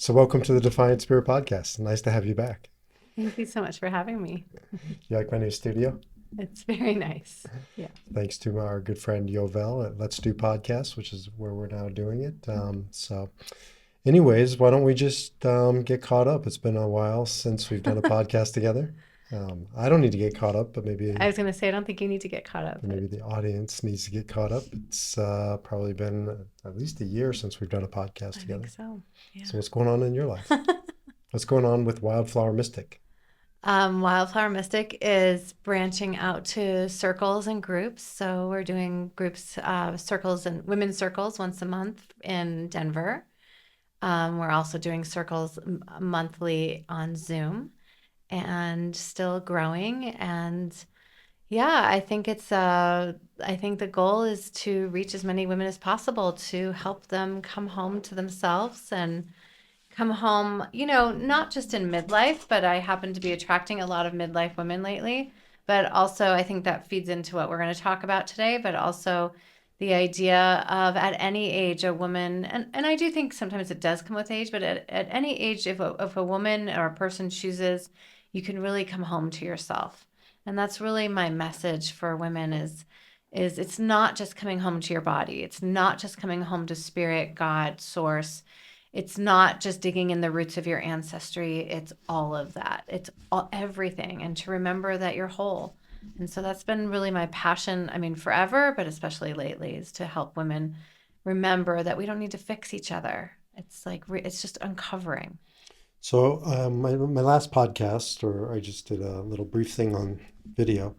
So, welcome to the Defiant Spirit podcast. Nice to have you back. Thank you so much for having me. You like my new studio? It's very nice. Yeah. Thanks to our good friend Yovel at Let's Do Podcast, which is where we're now doing it. Anyways, why don't we just get caught up? It's been a while since we've done a podcast together. I don't need to get caught up, but I maybe was going to say, I don't think you need to get caught up, but maybe the audience needs to get caught up. It's probably been at least a year since we've done a podcast I think together. so. Yeah. So, what's going on in your life? What's going on with Wildflower Mystic? Wildflower Mystic is branching out to circles and groups. So we're doing groups, circles and women's circles once a month in Denver. We're also doing circles monthly on Zoom and still growing. And yeah, I think the goal is to reach as many women as possible to help them come home to themselves and come home, not just in midlife, but I happen to be attracting a lot of midlife women lately. But also, I think that feeds into what we're going to talk about today, but also the idea of at any age, a woman, and I do think sometimes it does come with age, but at any age, if a woman or a person chooses, you can really come home to yourself. And that's really my message for women is it's not just coming home to your body. It's not just coming home to spirit, God, source. It's not just digging in the roots of your ancestry. It's all of that. It's everything. And to remember that you're whole. And so that's been really my passion. I mean, forever, but especially lately, is to help women remember that we don't need to fix each other. It's like, it's just uncovering. So, my last podcast, or I just did a little brief thing on video,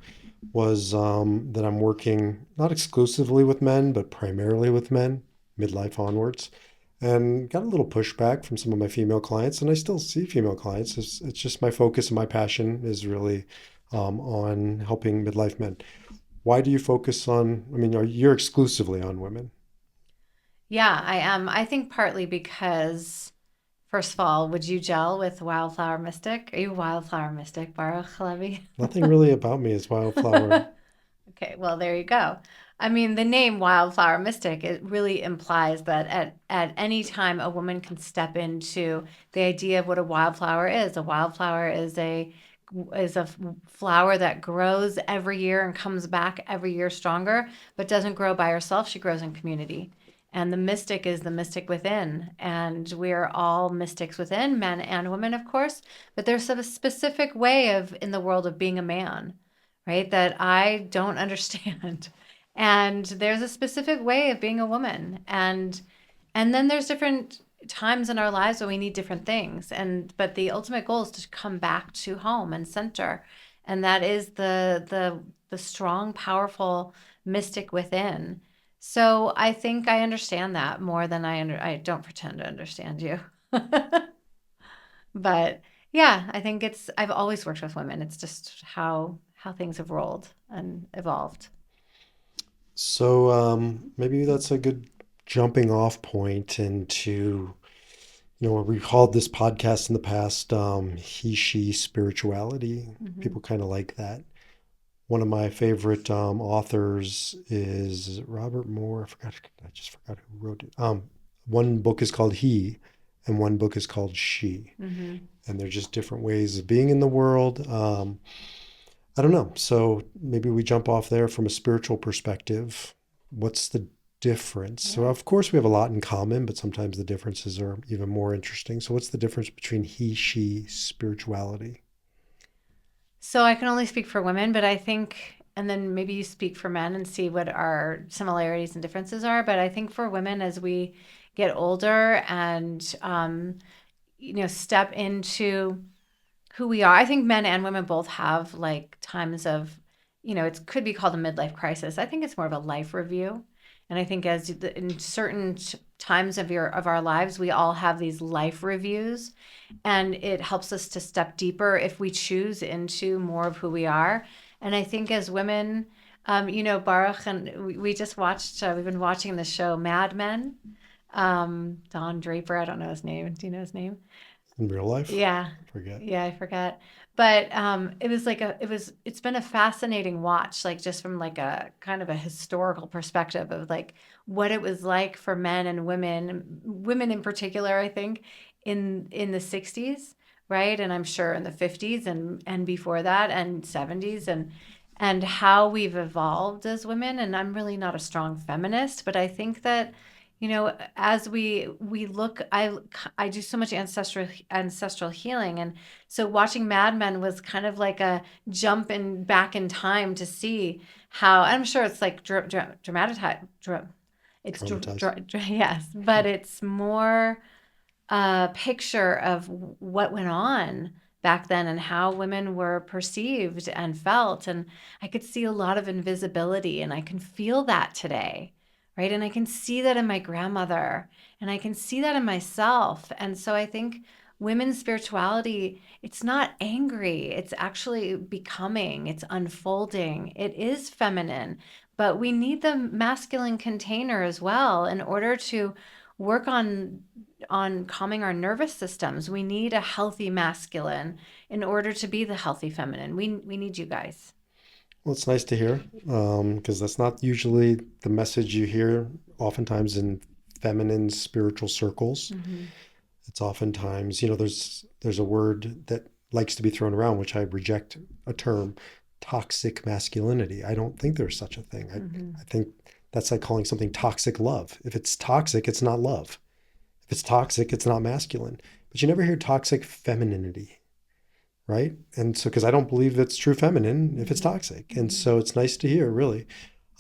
was that I'm working not exclusively with men, but primarily with men, midlife onwards, and got a little pushback from some of my female clients, and I still see female clients. It's just my focus and my passion is really on helping midlife men. Why do you focus on, I mean, you're exclusively on women? Yeah, I am. I think partly because, first of all, would you gel with Wildflower Mystic? Are you Wildflower Mystic, Baruch Halevi? Nothing really about me is wildflower. Okay, well, there you go. I mean, the name Wildflower Mystic, it really implies that at any time a woman can step into the idea of what a wildflower is. A wildflower is a flower that grows every year and comes back every year stronger, but doesn't grow by herself. She grows in community. And the mystic is the mystic within. And we're all mystics within, men and women, of course. But there's a specific way of in the world of being a man, right? That I don't understand. And there's a specific way of being a woman. And then there's different times in our lives when we need different things. And but the ultimate goal is to come back to home and center. And that is the strong, powerful mystic within. So I think I understand that more than I don't pretend to understand you. But yeah, I think I've always worked with women. It's just how things have rolled and evolved. So maybe that's a good jumping off point into, we've called this podcast in the past he, she spirituality. Hmm. People kind of like that. One of my favorite authors is Robert Moore. I just forgot who wrote it. One book is called He, and one book is called She. Hmm. And they're just different ways of being in the world. I don't know. So maybe we jump off there from a spiritual perspective. What's the difference? So, Yeah. of course, we have a lot in common, but sometimes the differences are even more interesting. So, what's the difference between he, she, spirituality? So I can only speak for women, but I think, and then maybe you speak for men and see what our similarities and differences are. But I think for women, as we get older and, step into who we are, I think men and women both have like times of, it could be called a midlife crisis. I think it's more of a life review. And I think in certain times of our lives, we all have these life reviews, and it helps us to step deeper if we choose into more of who we are. And I think as women, Baruch and we just watched. We've been watching the show Mad Men. Don Draper, I don't know his name. Do you know his name? In real life? Yeah. Forget. Yeah, I forget. But it was like it's been a fascinating watch, like just from like a kind of a historical perspective of like what it was like for men and women in particular, I think, in the 60s, right? And I'm sure in the 50s and before that and 70s and how we've evolved as women. And I'm really not a strong feminist, but I think that, as we look, I do so much ancestral healing, and so watching Mad Men was kind of like a jump in back in time to see how. I'm sure it's like dramatized. It's Traumatized. yes, but it's more a picture of what went on back then and how women were perceived and felt. And I could see a lot of invisibility, and I can feel that today, right? And I can see that in my grandmother, and I can see that in myself. And so I think women's spirituality, it's not angry, it's actually becoming, it's unfolding, it is feminine. But we need the masculine container as well in order to work on calming our nervous systems. We need a healthy masculine in order to be the healthy feminine. We need you guys. Well, it's nice to hear because that's not usually the message you hear oftentimes in feminine spiritual circles. Mm-hmm. It's oftentimes, there's a word that likes to be thrown around, which I reject a term, toxic masculinity. I don't think there's such a thing. Mm-hmm. I think that's like calling something toxic love. If it's toxic, it's not love. If it's toxic, it's not masculine. But you never hear toxic femininity, right? And so, because I don't believe it's true feminine if it's toxic. And Mm-hmm. so it's nice to hear, really.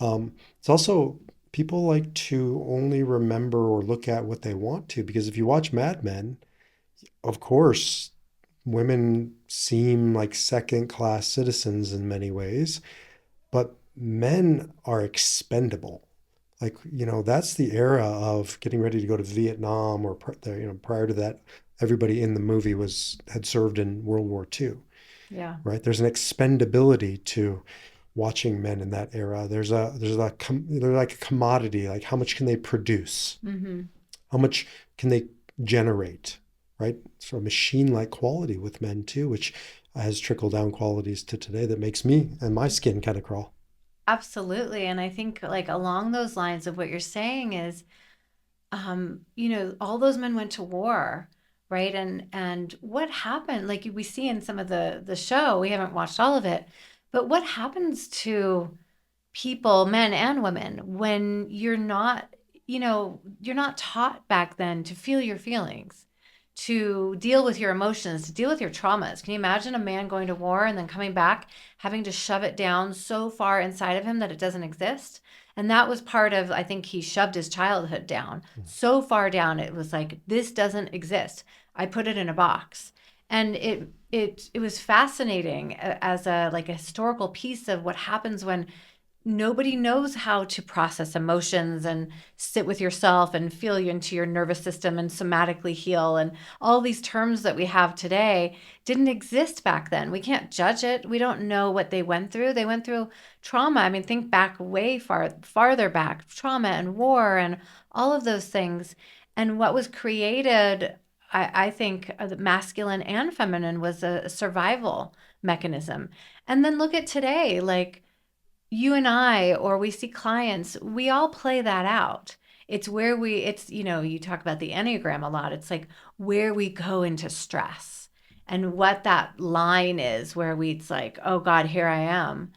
It's also, people like to only remember or look at what they want to, because if you watch Mad Men, of course, women seem like second class citizens in many ways, but men are expendable. Like, that's the era of getting ready to go to Vietnam, or prior to that, everybody in the movie had served in World War II, Yeah. right? There's an expendability to watching men in that era. They're like a commodity. Like, how much can they produce? Mm-hmm. How much can they generate? Right? So a machine-like quality with men too, which has trickle down qualities to today that makes me and my skin kind of crawl. Absolutely. And I think like along those lines of what you're saying is, all those men went to war, right? And what happened? Like we see in some of the show, we haven't watched all of it, but what happens to people, men and women, when you're not taught back then to feel your feelings, to deal with your emotions, to deal with your traumas. Can you imagine a man going to war and then coming back, having to shove it down so far inside of him that it doesn't exist? And that was part of, I think he shoved his childhood down so far down. It was like, this doesn't exist. I put it in a box. And it was fascinating as a like a historical piece of what happens when nobody knows how to process emotions and sit with yourself and feel you into your nervous system and somatically heal, and all these terms that we have today didn't exist back then. We can't judge it. We don't know what they went through. They went through trauma. I mean, think back way farther back, trauma and war and all of those things. And what was created, I think, masculine and feminine, was a survival mechanism. And then look at today, like you and I, or we see clients, we all play that out. You talk about the Enneagram a lot. It's like where we go into stress and what that line is where it's like, oh God, here I am.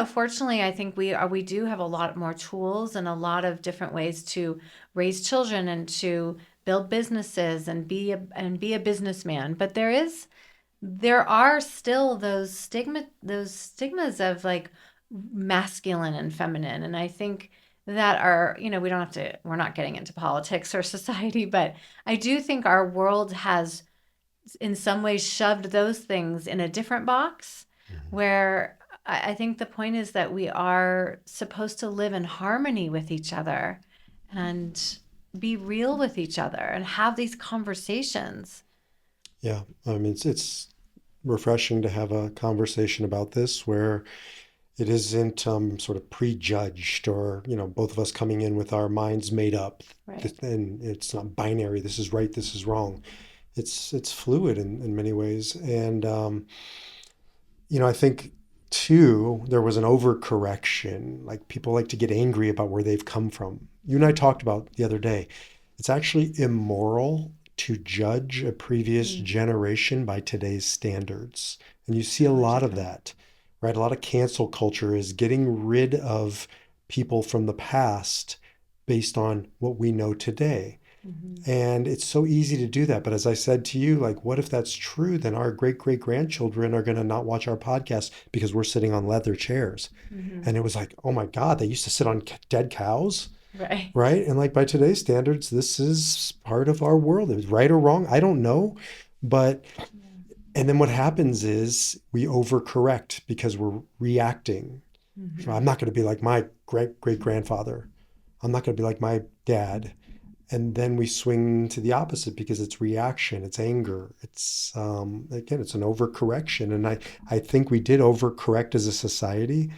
Fortunately, I think we do have a lot more tools and a lot of different ways to raise children and to build businesses and be a businessman. But there are still those stigmas of like masculine and feminine, and I think that we don't have to, we're not getting into politics or society, but I do think our world has in some ways shoved those things in a different box, Mhm. where I think the point is that we are supposed to live in harmony with each other and be real with each other and have these conversations. Yeah, I mean, it's refreshing to have a conversation about this where it isn't sort of prejudged, or both of us coming in with our minds made up, Right. and it's not binary. This is right. This is wrong. It's fluid in many ways, and I think too there was an overcorrection. Like, people like to get angry about where they've come from. You and I talked about the other day. It's actually immoral to judge a previous Mm. generation by today's standards. And you see a Oh, lot of definitely. that, right? A lot of cancel culture is getting rid of people from the past based on what we know today. Hmm. And it's so easy to do that. But as I said to you, like, what if that's true? Then our great great grandchildren are going to not watch our podcast because we're sitting on leather chairs. Hmm. And it was like, oh my God, they used to sit on dead cows, Right. right? And like by today's standards, this is part of our world. It was right or wrong, I don't know. But, and then what happens is we overcorrect because we're reacting. So Hmm. I'm not going to be like my great great grandfather. I'm not going to be like my dad. And then we swing to the opposite because it's reaction, it's anger, it's again, it's an overcorrection. And I think we did overcorrect as a society,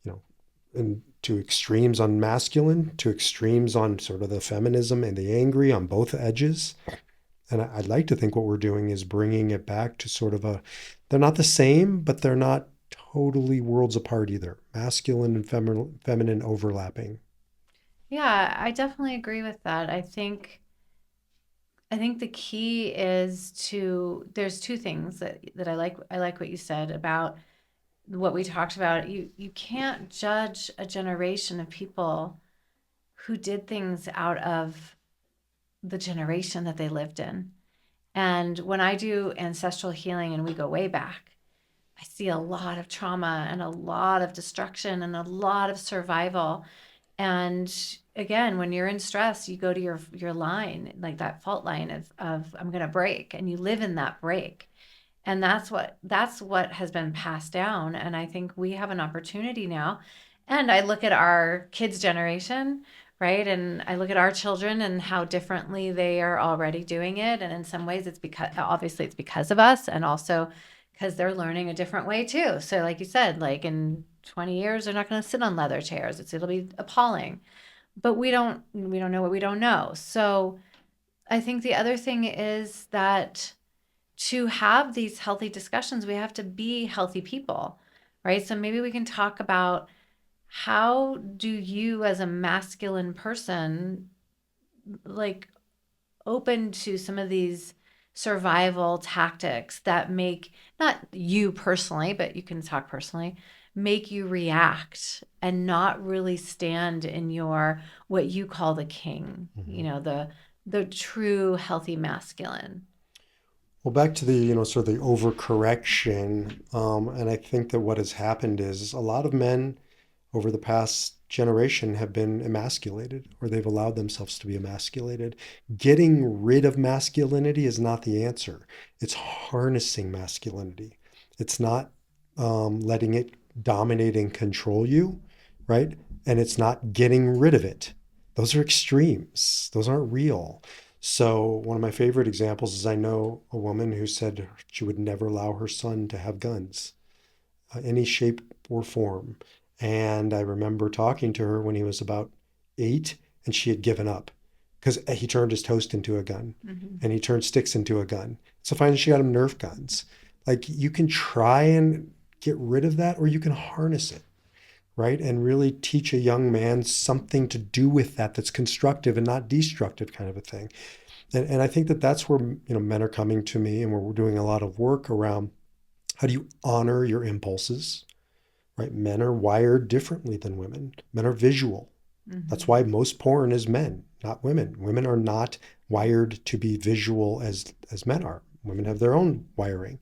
you know, and to extremes on masculine, to extremes on sort of the feminism and the angry on both edges. And I'd like to think what we're doing is bringing it back to sort of a, they're not the same, but they're not totally worlds apart either. Masculine and feminine overlapping. Yeah, I definitely agree with that. I think the key is to there's two things that I like. I like what you said about what we talked about. You can't judge a generation of people who did things out of the generation that they lived in. And when I do ancestral healing and we go way back, I see a lot of trauma and a lot of destruction and a lot of survival. And again, when you're in stress, you go to your line, like that fault line of I'm gonna break, and you live in that break. And that's what has been passed down. And I think we have an opportunity now. And I look at our kids' generation, right? And I look at our children and how differently they are already doing it. And in some ways it's because obviously it's because of us, and also because they're learning a different way too. So like you said, like in 20 years, they're not going to sit on leather chairs. It'll be appalling. But we don't know what we don't know. So I think the other thing is that to have these healthy discussions, we have to be healthy people, right? So maybe we can talk about how do you, as a masculine person, like open to some of these survival tactics that make not you personally, but you can talk personally, make you react and not really stand in your what you call the king, Mhm. the true healthy masculine. Well, back to the, sort of the overcorrection. And I think that what has happened is a lot of men over the past generation have been emasculated, or they've allowed themselves to be emasculated. Getting rid of masculinity is not the answer. It's harnessing masculinity. It's not letting it dominate and control you, right? And it's not getting rid of it. Those are extremes. Those aren't real. So, one of my favorite examples is I know a woman who said she would never allow her son to have guns, any shape or form. And I remember talking to her when he was about 8, and she had given up because he turned his toast into a gun Mm-hmm. and he turned sticks into a gun. So finally, she got him Nerf guns. Like, you can try and get rid of that, or you can harness it, right? And really teach a young man something to do with that that's constructive and not destructive, kind of a thing. And I think that that's where, men are coming to me, and we're doing a lot of work around how do you honor your impulses, right? Men are wired differently than women. Men are visual. That's Mm-hmm. why most porn is men, not women. Women are not wired to be visual as men are. Women have their own wiring.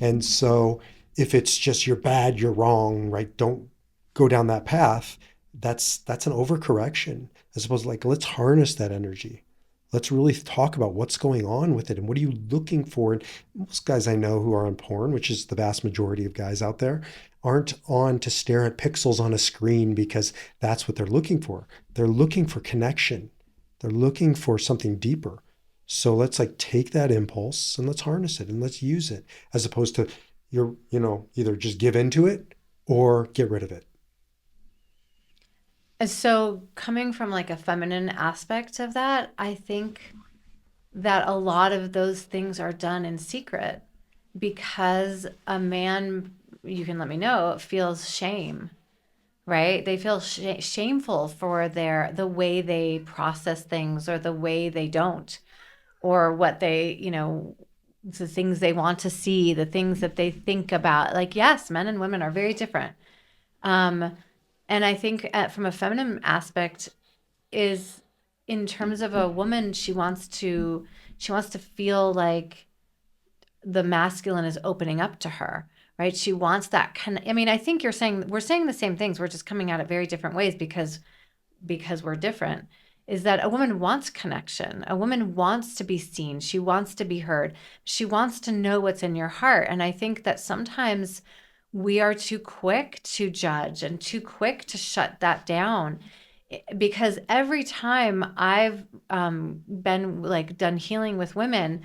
And so if it's just you're bad, you're wrong, right? Don't go down that path. That's an overcorrection as opposed to like, let's harness that energy. Let's really talk about what's going on with it and what are you looking for. And most guys I know who are on porn, which is the vast majority of guys out there, aren't on to stare at pixels on a screen because that's what they're looking for. They're looking for connection. They're looking for something deeper. So let's like take that impulse and let's harness it and let's use it as opposed to either just give into it or get rid of it. And so, coming from like a feminine aspect of that, I think that a lot of those things are done in secret because a man, you can let me know, feels shame, right? They feel shameful for the way they process things or the way they don't. or what they, the things they want to see, the things that they think about. Like, yes, men and women are very different. Um, and I think from a feminine aspect is in terms of a woman, she wants to feel like the masculine is opening up to her, right? She wants that I mean, I think we're saying the same things. We're just coming at it very different ways because we're different. Is that a woman wants connection? A woman wants to be seen. She wants to be heard. She wants to know what's in your heart. And I think that sometimes we are too quick to judge and too quick to shut that down, because every time I've been like done healing with women,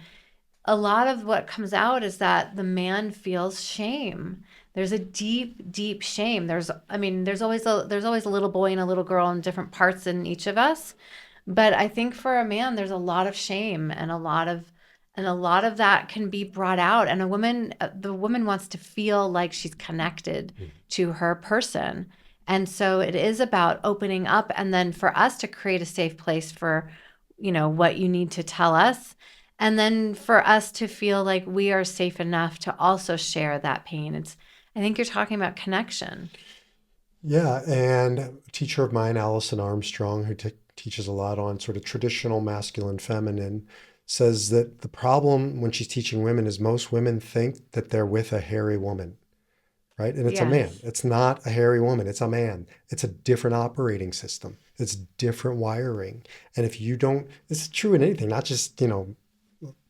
a lot of what comes out is that the man feels shame. There's a deep, deep shame. There's always a little boy and a little girl in different parts in each of us. But I think for a man, there's a lot of shame and a lot of that can be brought out. And the woman wants to feel like she's connected to her person. And so it is about opening up, and then for us to create a safe place for, what you need to tell us. And then for us to feel like we are safe enough to also share that pain. I think you're talking about connection. Yeah, and a teacher of mine, Allison Armstrong, who teaches a lot on sort of traditional masculine feminine, says that the problem when she's teaching women is most women think that they're with a hairy woman, right? And it's a man. Yes. It's not a hairy woman. It's a man. It's a different operating system. It's different wiring. And if you don't, this is true in anything, not just,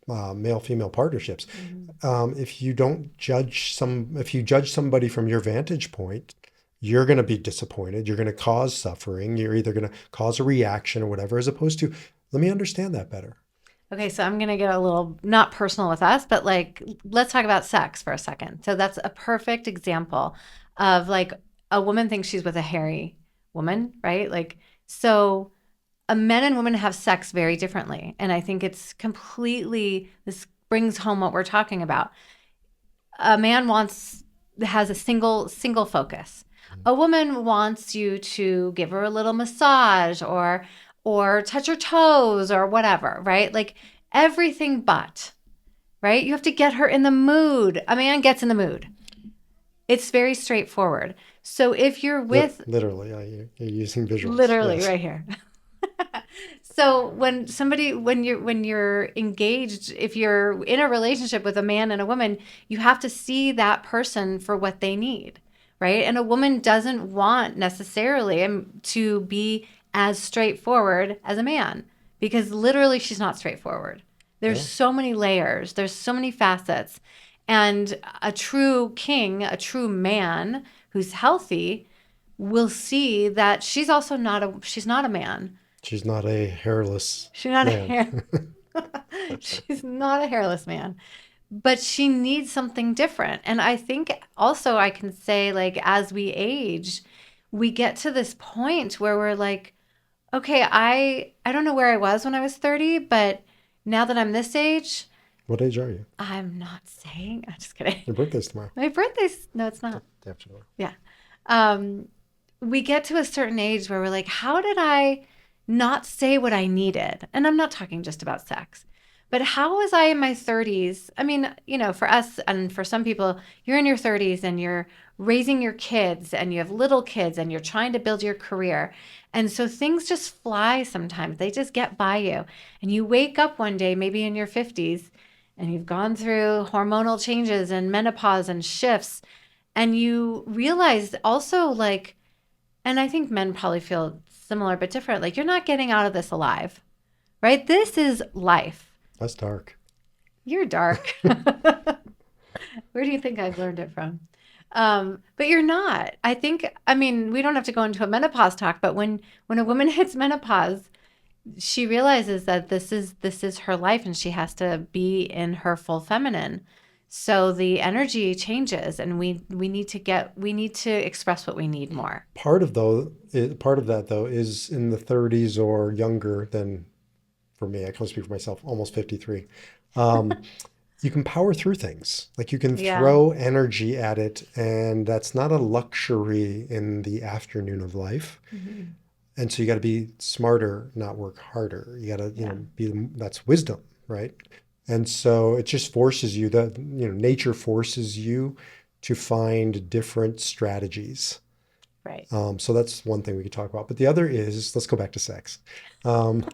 male-female partnerships. If you judge somebody from your vantage point, you're going to be disappointed. You're going to cause suffering. You're either going to cause a reaction or whatever, as opposed to, let me understand that better. Okay, so I'm going to get a little not personal with us, but like let's talk about sex for a second. So that's a perfect example of like a woman thinks she's with a hairy woman, right? Like, so a men and women have sex very differently. And I think this brings home what we're talking about. A man has a single focus. A woman wants you to give her a little massage or touch her toes or whatever, right? Like everything but, right? You have to get her in the mood. A man gets in the mood. It's very straightforward. So if you're with Literally, you're using visuals. literally Yes. right here. So when you're engaged, if you're in a relationship with a man and a woman, you have to see that person for what they need, right? And a woman doesn't want necessarily to be as straightforward as a man, because literally she's not straightforward. There's Yeah. so many layers, there's so many facets. And a true king, a true man who's healthy will see that she's not a man. She's not a hairless She's not a man. hair. She's not a hairless man, but she needs something different. And I think also I can say, like, as we age, we get to this point where we're like, okay, I don't know where I was when I was 30, but now that I'm this age, What age are you? I'm not saying. I'm just kidding. Your birthday's tomorrow. My birthday's no, it's not. Day after tomorrow. Yeah. Um, we get to a certain age where we're like, how did I not say what I needed? And I'm not talking just about sex, but how was I in my 30s? I mean, for us and for some people, you're in your 30s and you're raising your kids and you have little kids and you're trying to build your career. And so things just fly sometimes. They just get by you. And you wake up one day, maybe in your 50s, and you've gone through hormonal changes and menopause and shifts. And you realize also, like, and I think men probably feel similar but different, like, you're not getting out of this alive, right? This is life. That's dark. You're dark. Where do you think I've learned it from? But you're not. I mean, we don't have to go into a menopause talk, but when a woman hits menopause, she realizes that this is her life and she has to be in her full feminine. So the energy changes, and we need to express what we need more. Part of that though is in the 30s or younger than, for me, I can speak for myself, almost 53. You can power through things. Like you can Yeah. throw energy at it, and that's not a luxury in the afternoon of life. And so you got to be smarter, not work harder. You got to, Yeah. that's wisdom. right? And so it just forces you that, nature forces you to find different strategies. Right. So that's one thing we could talk about. But the other is, let's go back to sex. Um,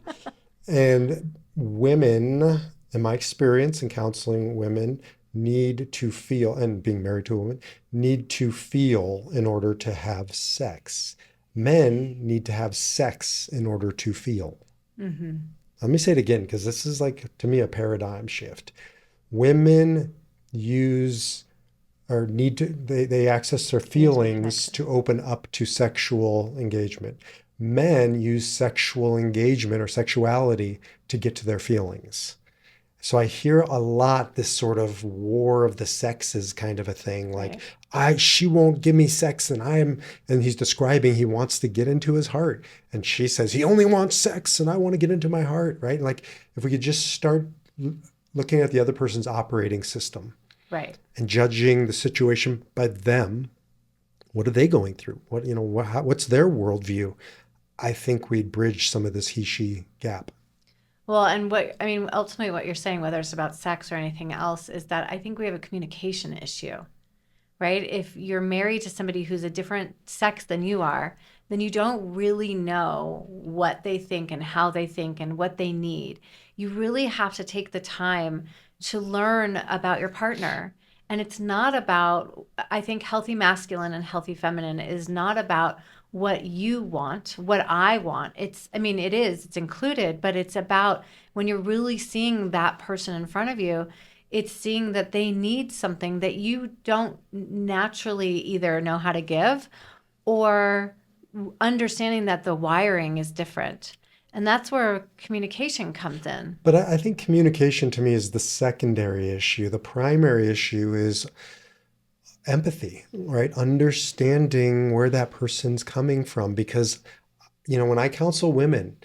and women, in my experience in counseling women, need to feel, and being married to a woman, need to feel in order to have sex. Men need to have sex in order to feel. Mm-hmm. Let me say it again, because this is like, to me, a paradigm shift. Women use or need to, they access their Need to feelings connection. to open up to sexual engagement. Men use sexual engagement or sexuality to get to their feelings. So I hear a lot this sort of war of the sexes kind of a thing, like Right. she won't give me sex and he's describing he wants to get into his heart, and she says he only wants sex and I want to get into my heart, right? Like if we could just start looking at the other person's operating system Right. and judging the situation by them. What are they going through? What's their worldview? I think we'd bridge some of this he-she gap. Well, and what I mean, ultimately, what you're saying, whether it's about sex or anything else, is that I think we have a communication issue, right? If you're married to somebody who's a different sex than you are, then you don't really know what they think and how they think and what they need. You really have to take the time to learn about your partner. And it's not about, I think healthy masculine and healthy feminine is not about what you want, what I want. I mean, it is, it's included, but it's about when you're really seeing that person in front of you, it's seeing that they need something that you don't naturally either know how to give or understanding that the wiring is different. And that's where communication comes in. But I think communication to me is the secondary issue. The primary issue is empathy, right? Understanding where that person's coming from. Because, when I counsel women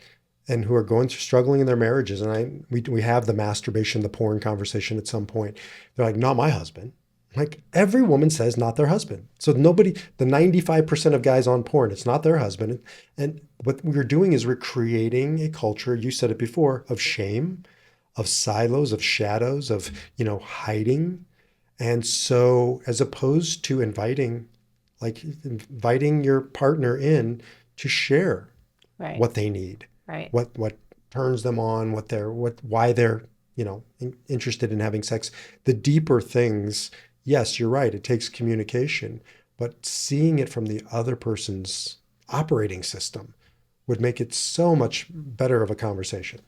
and who are going through struggling in their marriages, and we have the masturbation, the porn conversation at some point, they're like, not my husband. Like every woman says, not their husband. So nobody, the 95% of guys on porn, it's not their husband. And what we're doing is we're creating a culture, you said it before, of shame, of silos, of shadows, of, hiding. And so as opposed to inviting your partner in to share Right. what they need, Right. what turns them on, why they're, interested in having sex. The deeper things, yes, you're right, it takes communication, but seeing it from the other person's operating system would make it so much better of a conversation.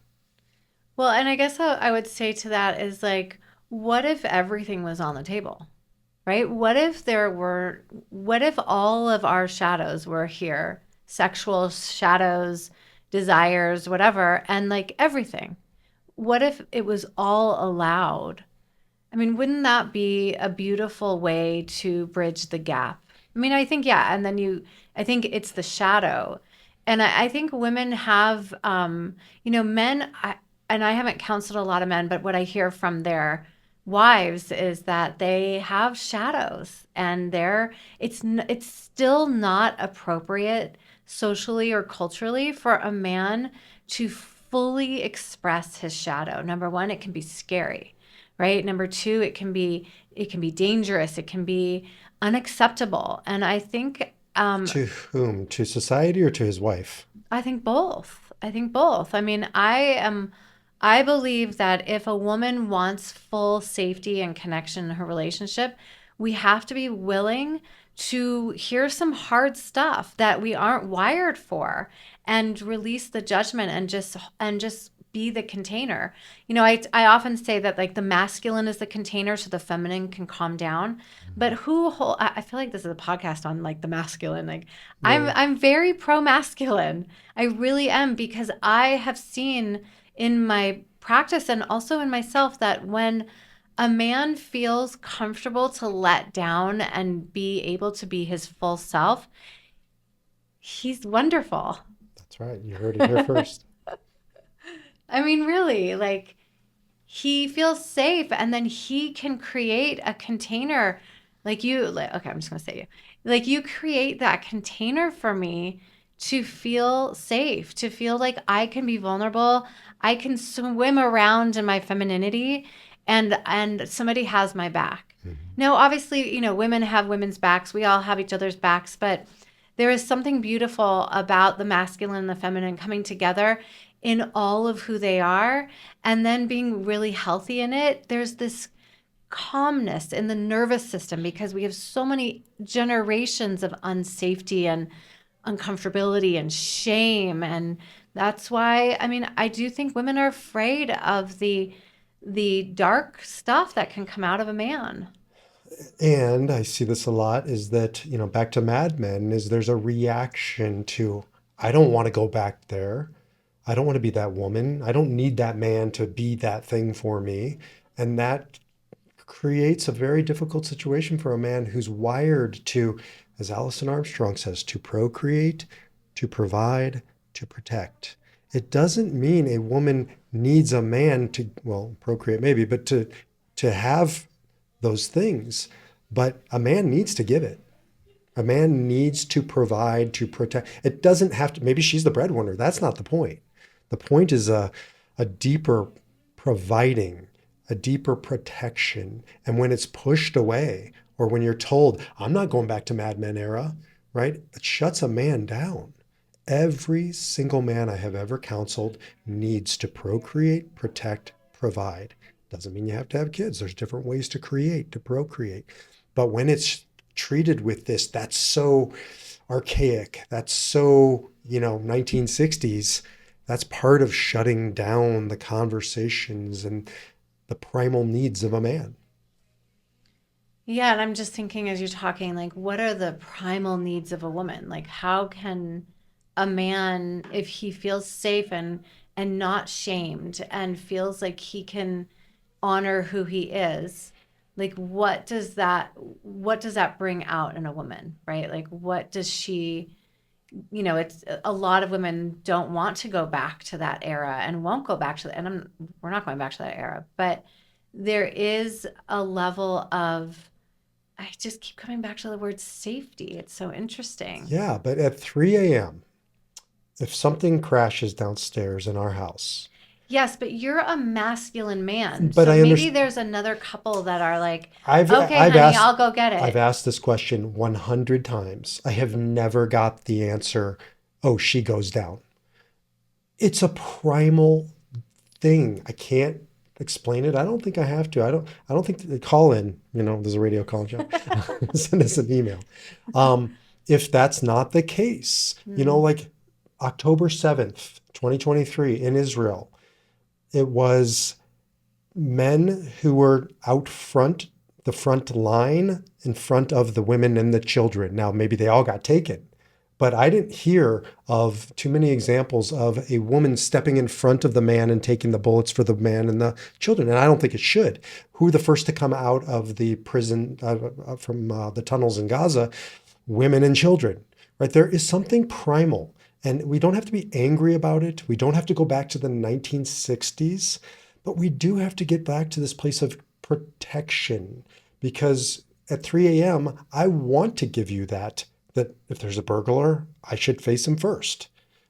Well, and I guess I would say to that is like, what if everything was on the table? Right? What if all of our shadows were here, sexual shadows, desires, whatever, and like everything? What if it was all allowed? I mean, wouldn't that be a beautiful way to bridge the gap? I mean, I think, yeah. And then I think it's the shadow. And I think women have, men, and I haven't counseled a lot of men, but what I hear from their wives is that they have shadows and it's still not appropriate socially or culturally for a man to fully express his shadow. Number one, it can be scary, right? Number two, it can be dangerous. It can be unacceptable. And To whom? To society or to his wife? I think both. I think both. I mean, I believe that if a woman wants full safety and connection in her relationship, we have to be willing to hear some hard stuff that we aren't wired for and release the judgment and just be the container. I often say that like the masculine is the container so the feminine can calm down. But I feel like this is a podcast on like the masculine. Like I'm Yeah. I'm very pro masculine. I really am because I have seen in my practice and also in myself that when a man feels comfortable to let down and be able to be his full self, he's wonderful. That's right. You heard it here first. I mean, really, like he feels safe and then he can create a container okay, I'm just going to say you. Like you create that container for me to feel safe, to feel like I can be vulnerable. I can swim around in my femininity and somebody has my back. Now, obviously, women have women's backs. We all have each other's backs, but there is something beautiful about the masculine and the feminine coming together in all of who they are and then being really healthy in it. There's this calmness in the nervous system because we have so many generations of unsafety and uncomfortability and shame. And that's why, I do think women are afraid of the dark stuff that can come out of a man. And I see this a lot is that, back to Mad Men, is there's a reaction to, I don't want to go back there. I don't want to be that woman. I don't need that man to be that thing for me. And that creates a very difficult situation for a man who's wired to, as Alison Armstrong says, to procreate, to provide, to protect. It doesn't mean a woman needs a man to, well, procreate maybe, but to have those things. But a man needs to give it. A man needs to provide, to protect. It doesn't have to, maybe she's the breadwinner. That's not the point. The point is a deeper providing, a deeper protection. And when it's pushed away, or when you're told, I'm not going back to Mad Men era, right? It shuts a man down. Every single man I have ever counseled needs to procreate, protect, provide. Doesn't mean you have to have kids. There's different ways to create, to procreate. But when it's treated with this, that's so archaic. That's so, 1960s. That's part of shutting down the conversations and the primal needs of a man. Yeah, and I'm just thinking as you're talking, like, what are the primal needs of a woman? Like, how can a man, if he feels safe and not shamed and feels like he can honor who he is, like, what does that bring out in a woman, right? Like, what does she, it's a lot of women don't want to go back to that era and won't go back to that. And we're not going back to that era, but there is a level of, I just keep coming back to the word safety. It's so interesting. Yeah, but at 3 a.m., if something crashes downstairs in our house, Yes, but you're a masculine man. but So I maybe understand. there's another couple that are like, I've okay, I've honey, asked I'll go get I've it. asked this question 100 times. I have never got the answer, oh, she goes down. It's a primal thing. I can't explain it. I don't think I have to. I don't think they call in, there's a radio call show. Send us an email. If that's not the case, Hmm. like October 7th, 2023 in Israel, it was men who were out front, the front line in front of the women and the children. Now, maybe they all got taken, but I didn't hear of too many examples of a woman stepping in front of the man and taking the bullets for the man and the children. And I don't think it should. Who were the first to come out of the prison from the tunnels in Gaza? Women and children, right? There is something primal. And we don't have to be angry about it. We don't have to go back to the 1960s, but we do have to get back to this place of protection because at 3 a.m., I want to give you that if there's a burglar, I should face him first,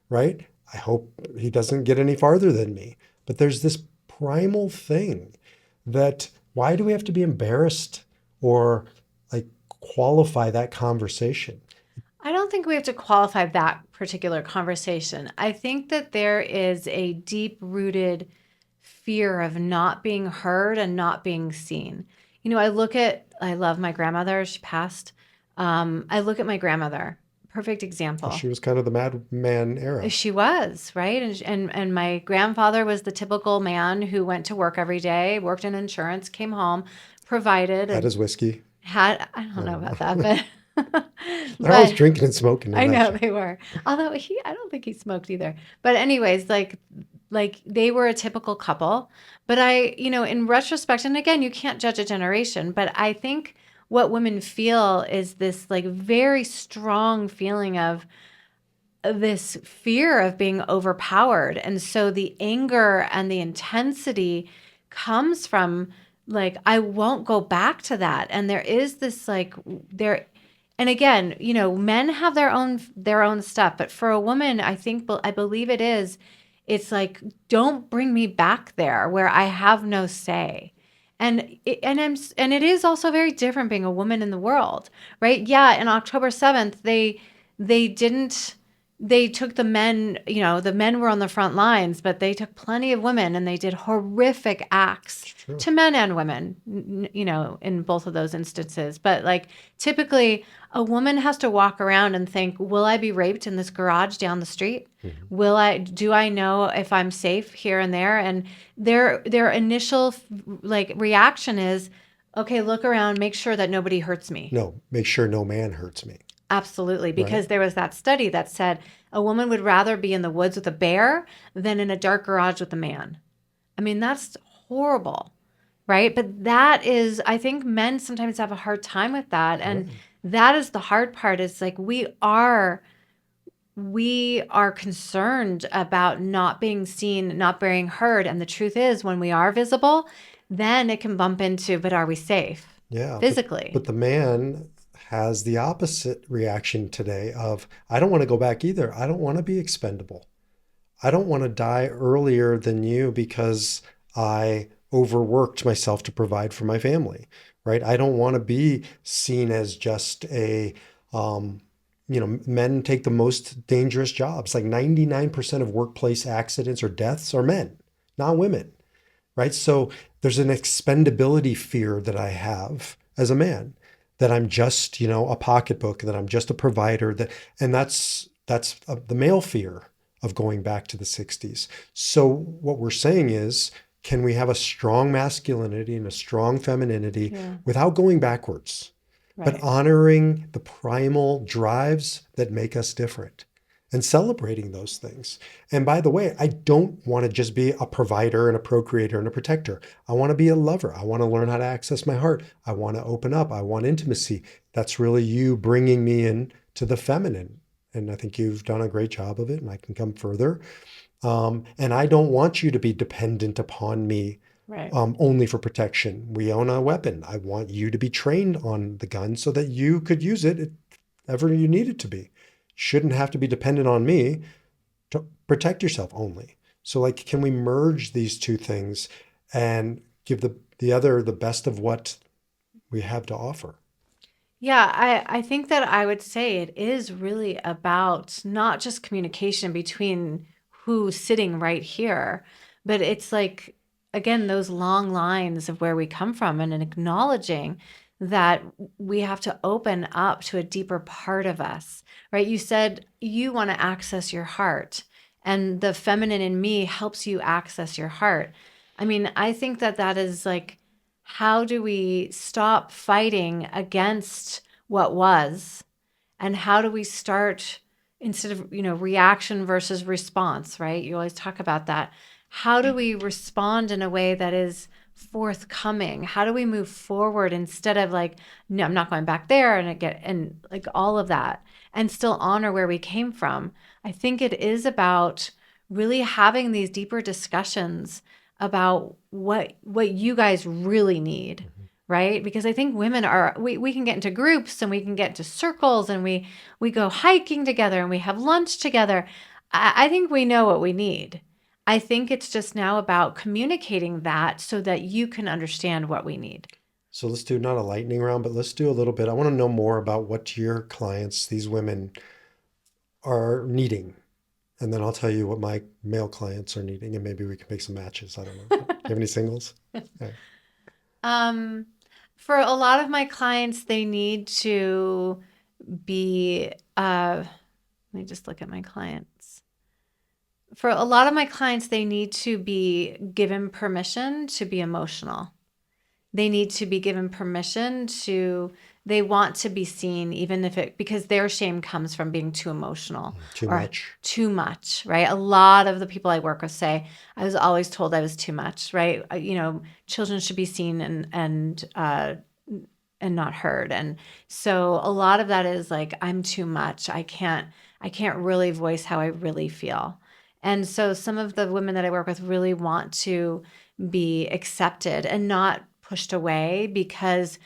right? I hope he doesn't get any farther than me. But there's this primal thing that why do we have to be embarrassed or like qualify that conversation? I don't think we have to qualify that particular conversation. I think that there is a deep rooted fear of not being heard and not being seen. I love my grandmother. She passed. I look at my grandmother, perfect example. She was kind of the madman era. She was, right? And my grandfather was the typical man who went to work every day, worked in insurance, came home, provided Had and his whiskey. had, I I don't know don't about know. that, but They're always but drinking and smoking in I that know show. they were. Although I don't think he smoked either. But anyways, like they were a typical couple. But in retrospect, and again, you can't judge a generation, but I think what women feel is this like very strong feeling of this fear of being overpowered. And so the anger and the intensity comes from like, I won't go back to that. And there is this like, there, And again, men have their own stuff, but for a woman, I believe it's like, don't bring me back there where I have no say. And it is also very different being a woman in the world, right? Yeah, in October 7th, they didn't they took the men, the men were on the front lines, but they took plenty of women and they did horrific acts It's true. to men and women, in both of those instances. But like typically a woman has to walk around and think, will I be raped in this garage down the street? Hmm. Do I know if I'm safe here and there? And their initial like reaction is, okay, look around, make sure that nobody hurts me. No, make sure no man hurts me, Absolutely, right? because there was that study that said a woman would rather be in the woods with a bear than in a dark garage with a man. I mean, that's horrible, right? But that is, I think men sometimes have a hard time with that. And Right. that is the hard part, is like we are concerned about not being seen, not being heard. And the truth is, when we are visible, then it can bump into, but are we safe Yeah, but physically? the man has the opposite reaction today of, I don't want to go back either. I don't want to be expendable. I don't want to die earlier than you because I overworked myself to provide for my family, right? I don't want to be seen as just um, men take the most dangerous jobs. Like 99% of workplace accidents or deaths are men, not women, right? So there's an expendability fear that I have as a man, that I'm just, a pocketbook, that I'm just a provider, and that's the male fear of going back to the 60s. So what we're saying is, can we have a strong masculinity and a strong femininity Yeah, without going backwards, but right. honoring the primal drives that make us different and celebrating those things? And by the way, I don't want to just be a provider and a procreator and a protector. I want to be a lover. I want to learn how to access my heart. I want to open up. I want intimacy. That's really you bringing me in to the feminine. And I think you've done a great job of it, and I can come further. And I don't want you to be dependent upon me Right. only for protection. We own a weapon. I want you to be trained on the gun so that you could use it if ever you need it to be. Shouldn't have to be dependent on me to protect yourself only. So, like, can we merge these two things and give the other the best of what we have to offer? Yeah, I think that I would say it is really about not just communication between who's sitting right here, but it's like, again, those long lines of where we come from, and in acknowledging that we have to open up to a deeper part of us, right? You said you want to access your heart, and the feminine in me helps you access your heart. I mean, I think that that is like, how do we stop fighting against what was, and how do we start, instead of reaction versus response, right? You always talk about that. How do we respond in a way that is forthcoming? How do we move forward instead of like, no, I'm not going back there, and like all of that, and still honor where we came from? I think it is about really having these deeper discussions about what you guys really need, Mhm. right? Because I think women are, we can get into groups and we can get into circles, and we go hiking together and we have lunch together. I think we know what we need. I think it's just now about communicating that so that you can understand what we need. So let's do not a lightning round, but let's do a little bit. I want to know more about what your clients, these women, are needing. And then I'll tell you what my male clients are needing, and maybe we can make some matches. I don't know. Do you have any singles? Okay. um, for a lot of my clients, they need to be, let me just look at my clients. For a lot of my clients, they need to be given permission to be emotional. They need to be given permission to, they want to be seen, even if it, because their shame comes from being too emotional Too or much. too much, right? A lot of the people I work with say, I was always told I was too much, right? Children should be seen and not heard. And so a lot of that is like, I'm too much. I can't really voice how I really feel. And so some of the women that I work with really want to be accepted and not pushed away, because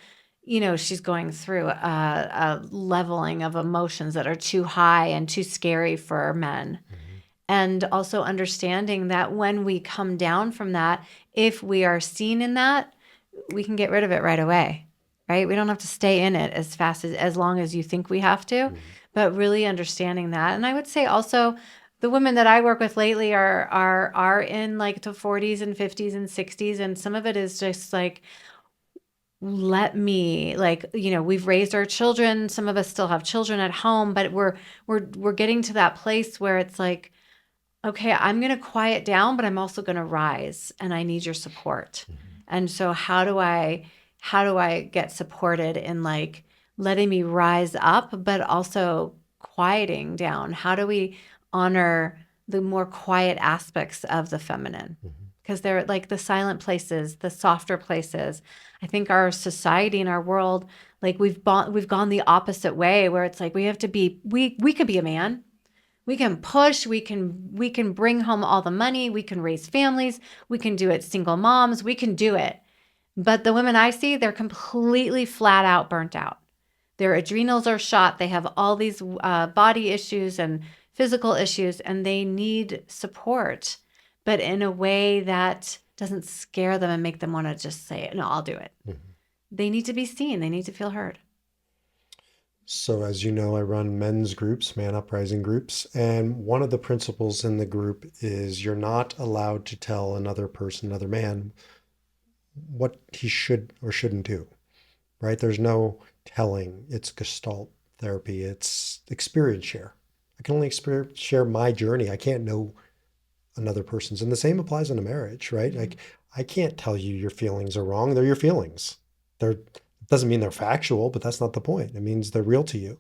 she's going through a leveling of emotions that are too high and too scary for men. Mhm. And also understanding that when we come down from that, if we are seen in that, we can get rid of it right away, right? We don't have to stay in it as long as you think we have to, Mhm. but really understanding that. And I would say also the women that I work with lately are in like the 40s and 50s and 60s. And some of it is just like, let me, like, we've raised our children. Some of us still have children at home, but we're getting to that place where it's like, okay, I'm going to quiet down, but I'm also going to rise and I need your support. Mhm. And so how do I get supported in like letting me rise up, but also quieting down? How do we honor the more quiet aspects of the feminine? Mhm. Because they're like the silent places, the softer places. I think our society and our world, like we've gone the opposite way where it's like we have to be we could be a man, we can push, we can bring home all the money, we can raise families, we can do it single moms, we can do it. But the women I see, they're completely flat out burnt out. Their adrenals are shot, they have all these body issues and physical issues, and they need support, but in a way that doesn't scare them and make them want to just say, no, I'll do it. Mhm. They need to be seen, they need to feel heard. So, as you know, I run men's groups, man uprising groups, and one of the principles in the group is you're not allowed to tell another person, another man, what he should or shouldn't do, right? There's no telling. It's Gestalt therapy, it's experience share. I can only experience share my journey. I can't know another person's. And the same applies in a marriage, right? Mm-hmm. Like, I can't tell you your feelings are wrong. They're your feelings. It doesn't mean they're factual, but that's not the point. It means they're real to you.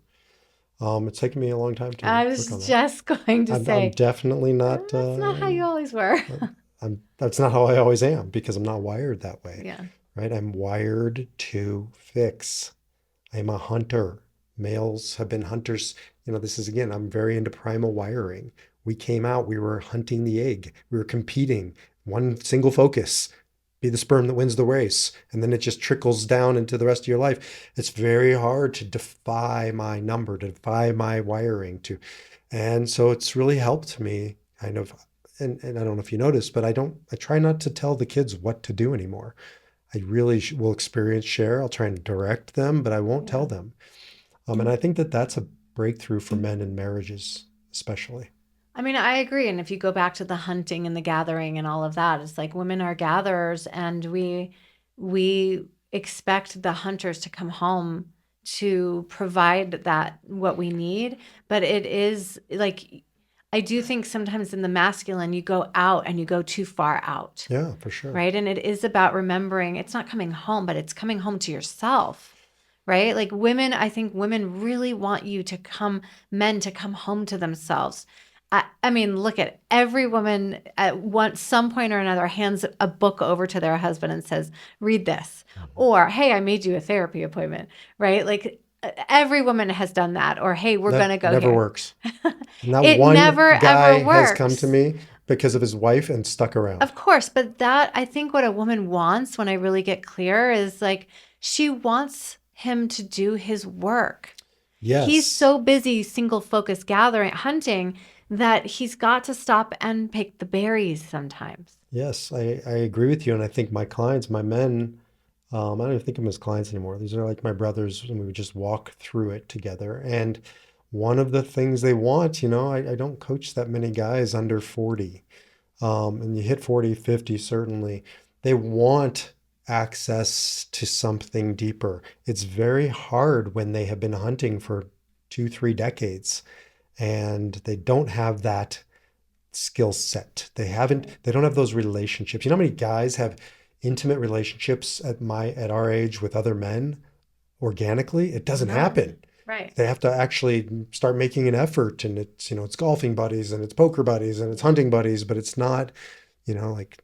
It's taken me a long time to I work was on that. just going to I'm say, definitely not. that's not how you always were. That's not how I always am because I'm not wired that way, Yeah. right? I'm wired to fix. I'm a hunter. Males have been hunters. This is again, I'm very into primal wiring. We came out, we were hunting the egg, we were competing, one single focus, be the sperm that wins the race. And then it just trickles down into the rest of your life. It's very hard to defy my number, to defy my wiring to. And so it's really helped me kind of, and I don't know if you noticed, but I try not to tell the kids what to do anymore. I really will experience share. I'll try and direct them, but I won't tell Yeah. them. And I think that that's a breakthrough for men in marriages, especially. I mean, I agree. And if you go back to the hunting and the gathering and all of that, it's like women are gatherers and we expect the hunters to come home to provide that what we need. But it is like I do think sometimes in the masculine you go out and you go too far out, Yeah, for sure. right? And it is about remembering it's not coming home, but it's coming home to yourself. Right? Like women, I think women really want you to men to come home to themselves. I mean, look at every woman at some point or another hands a book over to their husband and says, read this. Mhm. Or, hey, I made you a therapy appointment, right? Like every woman has done that. Or, hey, we're going That to go never here. works. Not It one never, ever guy has come to works. me because of his wife and stuck around. Of course. But that, I think what a woman wants when I really get clear is like, she wants him to do his work. He's Yes. so busy single focus gathering hunting that he's got to stop and pick the berries sometimes. Yes, I agree with you. And I think my clients, my men, I don't even think of them as clients anymore. These are like my brothers, and we would just walk through it together. And one of the things they want, I don't coach that many guys under 40. And you hit 40, 50, certainly. They want access to something deeper. It's very hard when they have been hunting for 2, 3 decades and they don't have that skill set. They don't have those relationships. You know how many guys have intimate relationships at our age with other men organically? It doesn't None. happen. Right. They have to actually start making an effort, and it's golfing buddies and it's poker buddies and it's hunting buddies, but it's not, like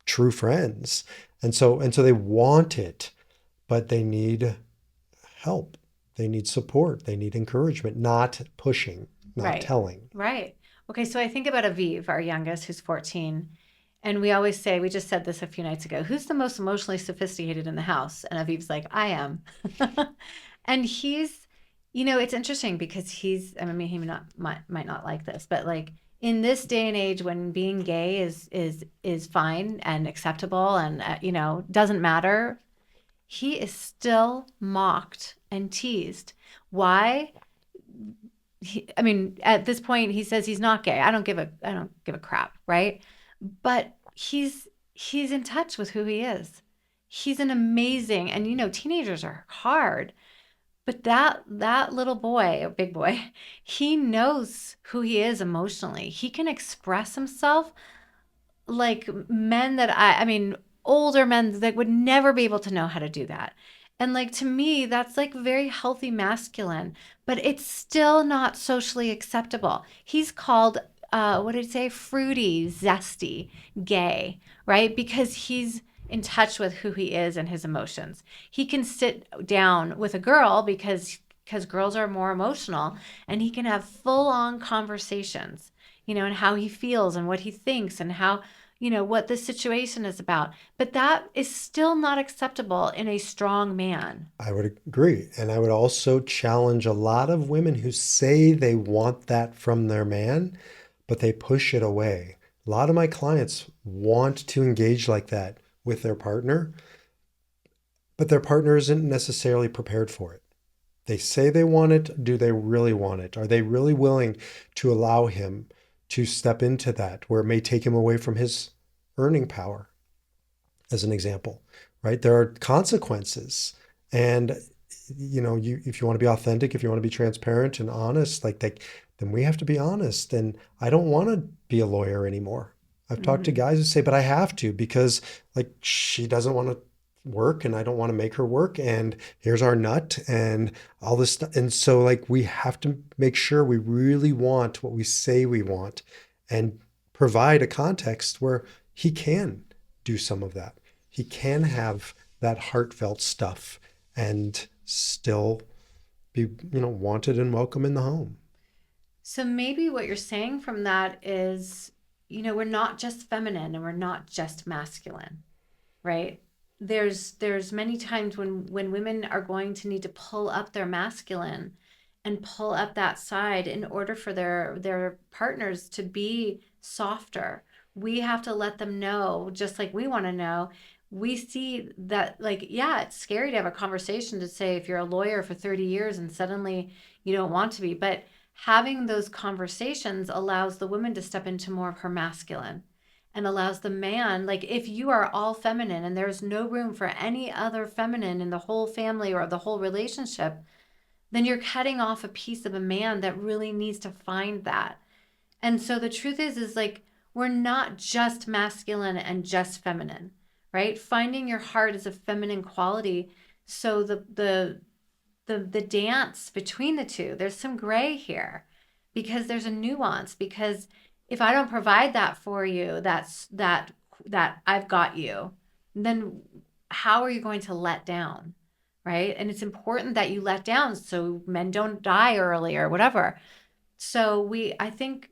true friends. And so they want it, but they need help. They need support. They need encouragement, not pushing, not Right. telling. Right. Okay. So I think about Aviv, our youngest, who's 14. And we always say, we just said this a few nights ago, who's the most emotionally sophisticated in the house? And Aviv's like, I am. And he's, it's interesting because I mean, he might not like this, but like in this day and age when being gay is fine and acceptable and doesn't matter, he is still mocked and teased. Why? I mean, at this point, he says he's not gay. I don't give a crap, right? But he's in touch with who he is. He's an amazing, and teenagers are hard, but that little boy, or big boy, he knows who he is emotionally. He can express himself like men that I mean, older men that would never be able to know how to do that. And like to me, that's like very healthy masculine, but it's still not socially acceptable. He's called what did he say? Fruity, zesty, gay, right? Because he's in touch with who he is and his emotions. He can sit down with a girl because girls are more emotional, and he can have full on conversations, and how he feels and what he thinks and how what the situation is about. But that is still not acceptable in a strong man. I would agree. And I would also challenge a lot of women who say they want that from their man, but they push it away. A lot of my clients want to engage like that with their partner, but their partner isn't necessarily prepared for it. They say they want it. Do they really want it? Are they really willing to allow him to step into that where it may take him away from his earning power, as an example, right? There are consequences. And if you want to be authentic, if you want to be transparent and honest, then we have to be honest. And I don't want to be a lawyer anymore. I've talked to Mm-hmm. guys who say, but I have to because like she doesn't want to work and I don't want to make her work. And here's our nut and all this stuff. And so like we have to make sure we really want what we say we want and provide a context where he can do some of that. He can have that heartfelt stuff and still be, wanted and welcome in the home. So maybe what you're saying from that is, we're not just feminine and we're not just masculine, right? There's many times when women are going to need to pull up their masculine and pull up that side in order for their partners to be softer. We have to let them know, just like we want to know. We see that, like, yeah, it's scary to have a conversation to say if you're a lawyer for 30 years and suddenly you don't want to be, but having those conversations allows the woman to step into more of her masculine and allows the man, like if you are all feminine and there's no room for any other feminine in the whole family or the whole relationship, then you're cutting off a piece of a man that really needs to find that. And so the truth is like we're not just masculine and just feminine, right? Finding your heart is a feminine quality. So the dance between the two, there's some gray here because there's a nuance. Because if I don't provide that for you, that I've got you, then how are you going to let down? Right. And it's important that you let down so men don't die early or whatever. So I think,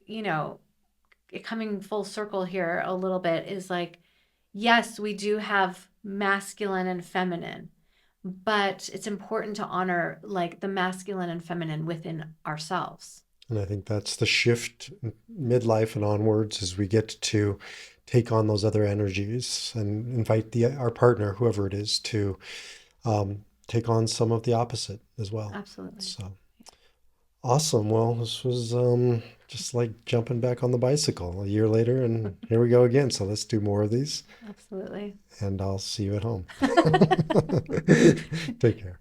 coming full circle here a little bit is like, yes, we do have masculine and feminine, but it's important to honor like the masculine and feminine within ourselves. And I think that's the shift midlife and onwards as we get to take on those other energies and invite our partner, whoever it is, to take on some of the opposite as well. Absolutely. So awesome. Well, this was just like jumping back on the bicycle a year later, and here we go again. So let's do more of these, Absolutely. and I'll see you at home. Take care.